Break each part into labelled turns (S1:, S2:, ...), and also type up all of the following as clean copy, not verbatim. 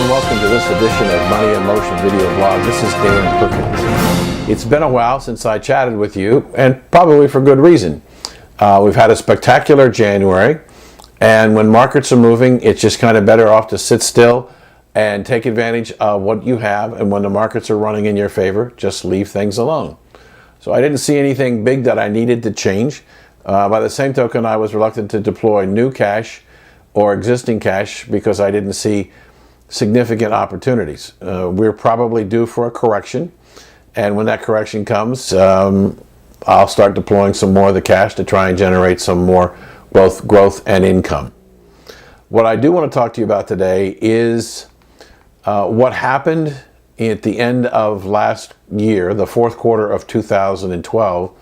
S1: and welcome to this edition of Money in Motion video blog. This is Dan Perkins. It's been a while since I chatted with you, and probably for good reason. We've had a spectacular January, and when markets are moving, it's just kind of better off to sit still and take advantage of what you have, and when the markets are running in your favor, just leave things alone. So I didn't see anything big that I needed to change. By the same token, I was reluctant to deploy new cash or existing cash because I didn't see significant opportunities. We're probably due for a correction, and when that correction comes, I'll start deploying some more of the cash to try and generate some more both growth and income. What I do want to talk to you about today is what happened at the end of last year, the fourth quarter of 2012,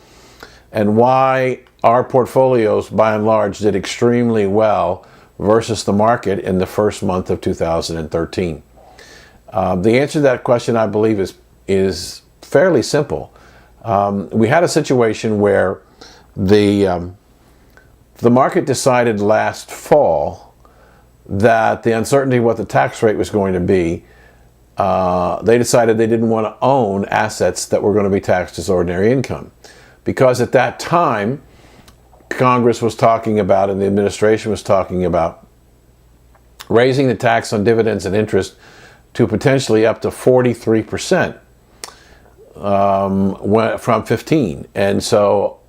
S1: and why our portfolios by and large did extremely well versus the market in the first month of 2013. The answer to that question, I believe, is fairly simple. We had a situation where the market decided last fall that the uncertainty of what the tax rate was going to be, they decided they didn't want to own assets that were going to be taxed as ordinary income. Because at that time, Congress was talking about and the administration was talking about raising the tax on dividends and interest to potentially up to 43% from 15%. And so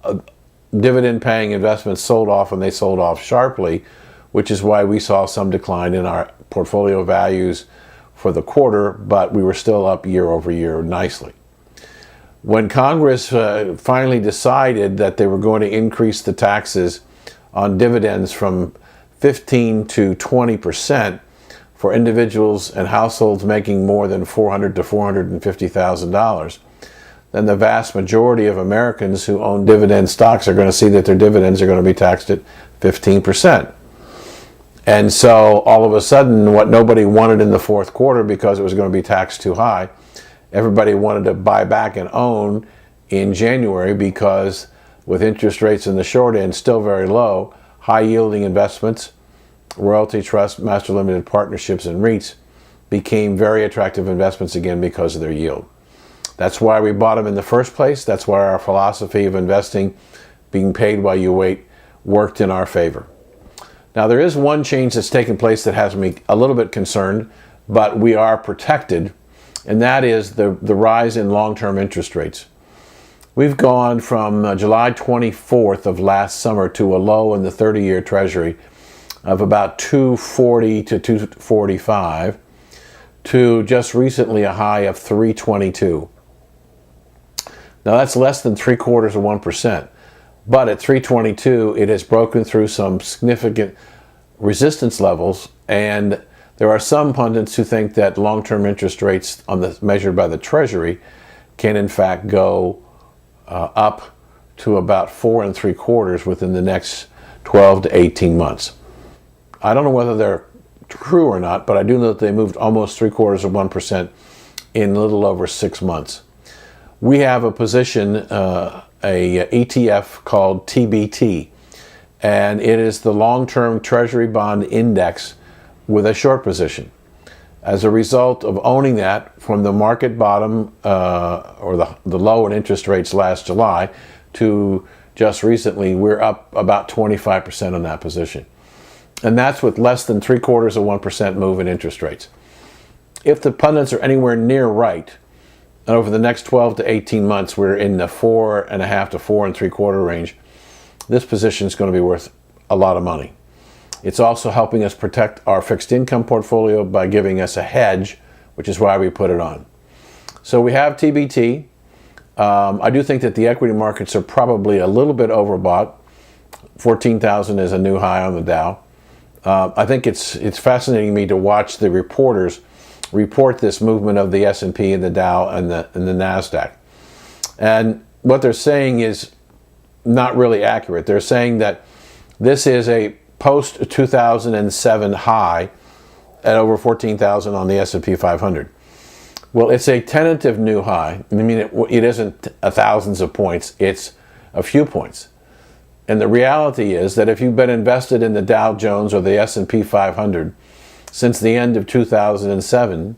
S1: dividend paying investments sold off, and they sold off sharply, which is why we saw some decline in our portfolio values for the quarter, but we were still up year over year nicely. When Congress finally decided that they were going to increase the taxes on dividends from 15 to 20% for individuals and households making more than $400,000 to $450,000, then the vast majority of Americans who own dividend stocks are going to see that their dividends are going to be taxed at 15%. And so all of a sudden, what nobody wanted in the fourth quarter because it was going to be taxed too high, everybody wanted to buy back and own in January because with interest rates in the short end still very low, high-yielding investments, royalty trust, master limited partnerships, and REITs became very attractive investments again because of their yield. That's why we bought them in the first place. That's why our philosophy of investing, being paid while you wait, worked in our favor. Now, there is one change that's taken place that has me a little bit concerned, but we are protected, and that is the rise in long-term interest rates. We've gone from July 24th of last summer to a low in the 30-year Treasury of about 240 to 245 to just recently a high of 322. Now that's less than 0.75%, but at 322 it has broken through some significant resistance levels, and there are some pundits who think that long-term interest rates measured by the Treasury can in fact go up to about 4.75 within the next 12 to 18 months. I don't know whether they're true or not, but I do know that they moved almost 0.75% in a little over 6 months. We have a position, a ETF called TBT, and it is the long-term Treasury bond index with a short position. As a result of owning that from the market bottom or the low in interest rates last July to just recently, we're up about 25% on that position. And that's with less than 0.75% move in interest rates. If the pundits are anywhere near right, and over the next 12 to 18 months, we're in the 4.5 to 4.75 range, this position is going to be worth a lot of money. It's also helping us protect our fixed income portfolio by giving us a hedge, which is why we put it on. So we have TBT. I do think that the equity markets are probably a little bit overbought. 14,000 is a new high on the Dow. I think it's fascinating me to watch the reporters report this movement of the S&P and the Dow and the NASDAQ. And what they're saying is not really accurate. They're saying that this is a post-2007 high at over 14,000 on the S&P 500. Well, it's a tentative new high. I mean, it isn't thousands of points. It's a few points. And the reality is that if you've been invested in the Dow Jones or the S&P 500 since the end of 2007,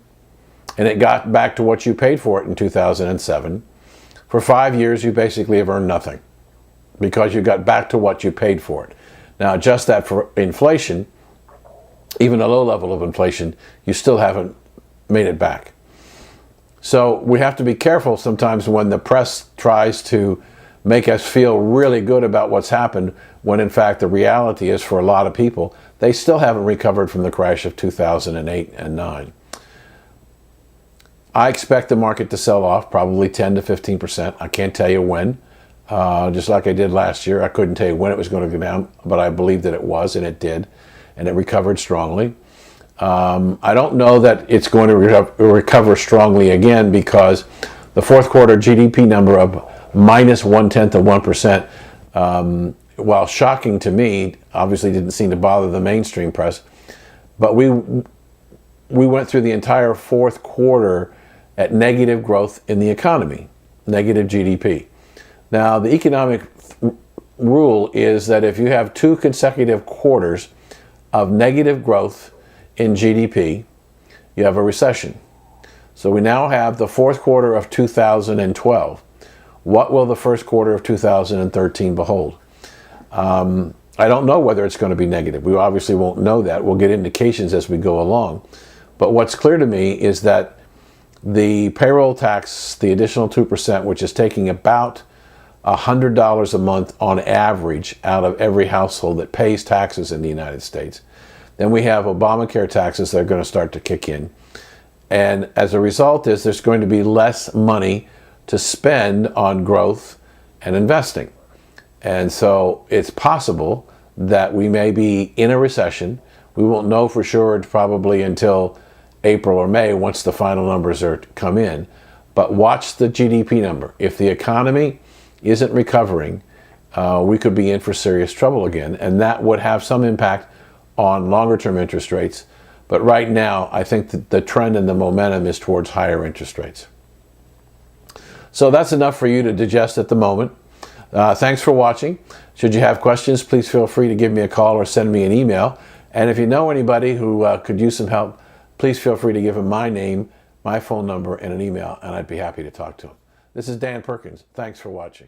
S1: and it got back to what you paid for it in 2007, for 5 years you basically have earned nothing because you got back to what you paid for it. Now, adjust that for inflation, even a low level of inflation, you still haven't made it back. So we have to be careful sometimes when the press tries to make us feel really good about what's happened, when in fact the reality is, for a lot of people, they still haven't recovered from the crash of 2008 and 9. I expect the market to sell off probably 10 to 15%. I can't tell you when. Just like I did last year, I couldn't tell you when it was going to go down, but I believe that it was, and it did, and it recovered strongly. I don't know that it's going to recover strongly again, because the fourth quarter GDP number of minus 0.1%, while shocking to me, obviously didn't seem to bother the mainstream press. But we went through the entire fourth quarter at negative growth in the economy, negative GDP. Now, the economic rule is that if you have 2 consecutive quarters of negative growth in GDP, you have a recession. So we now have the fourth quarter of 2012. What will the first quarter of 2013 behold? I don't know whether it's going to be negative. We obviously won't know that. We'll get indications as we go along. But what's clear to me is that the payroll tax, the additional 2%, which is taking about $100 a month on average out of every household that pays taxes in the United States. Then we have Obamacare taxes that are going to start to kick in. And as a result is there's going to be less money to spend on growth and investing. And so it's possible that we may be in a recession. We won't know for sure probably until April or May, once the final numbers are come in. But watch the GDP number. If the economy isn't recovering, we could be in for serious trouble again. And that would have some impact on longer term interest rates. But right now, I think that the trend and the momentum is towards higher interest rates. So that's enough for you to digest at the moment. Thanks for watching. Should you have questions, please feel free to give me a call or send me an email. And if you know anybody who could use some help, please feel free to give them my name, my phone number, and an email, and I'd be happy to talk to them. This is Dan Perkins. Thanks for watching.